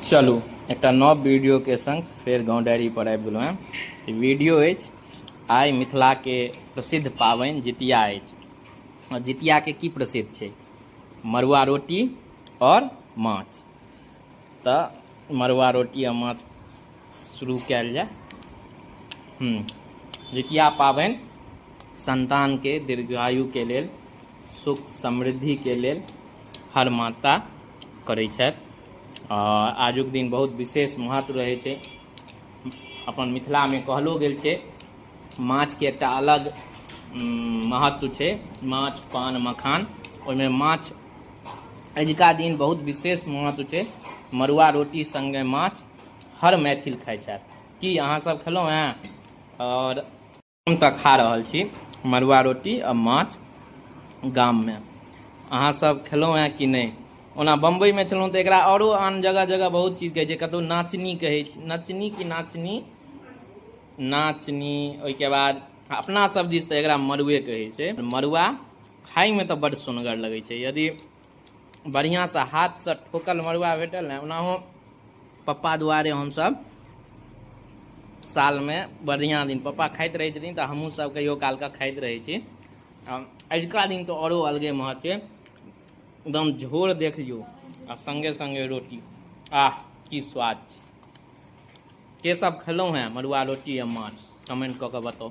चलू एक नव वीडियो के संग फिर गाँव डायरी पर आबि गेलहुँ हैं। वीडियो अछि आइ मिथिला के प्रसिद्ध पाबनि जितिया अछि। और जितिया के की प्रसिद्ध छै? मड़ुआ रोटी और माछ। तो मड़ुआ रोटी और माछ शुरू कयल जाय। जितिया पाबनि संतान के दीर्घायु के लेल, सुख समृद्धि के लेल हर माता करै छथि। और आजुक दिन बहुत विशेष महत्व रहे छै। अपन मिथिला में कहलो गेल छै माछ के एक अलग महत्व छै। माछ पान मखान, ओहिमे माछ अजुका दिन बहुत विशेष महत्व छै। मड़ुआ रोटी संगे माछ हर मैथिल खाइ छथि। की अहाँ सब खेलहुँ हैं? और हम तऽ खा रहल छी मड़ुआ रोटी और माछ गाम में। अहाँ सब खेलहुँ हैं कि नहीं? ओना बम्बई में छलहुँ तो एकरा औरो आन जगह जगह बहुत चीज कहै छै। कतौ नाचनी कहै छै, नचनी की नाचनी, नाचनी। ओहिके बाद अपना सब दिस तऽ एकरा मड़ुए कहै छै। मड़ुआ खाई में तो बड़ सुनगर लगै छै। यदि बढ़िया से हाथ से ठोकल मड़ुआ भेटल ने, ओनाहो पप्पा दुआरे हम सब साल में बढ़िया दिन पप्पा खाइत रहे छथिन तो हमहूँ सब कहियो काल का खाइत रहे छी। अजुका दिन तो औरो अलगे महत्व छै। एकदम झोर देख लियो आ संगे संगे रोटी, आह की स्वाद छै। के सब खेलौं हैं मड़ुआ रोटी या माछ? कमेंट कऽ के बताओ।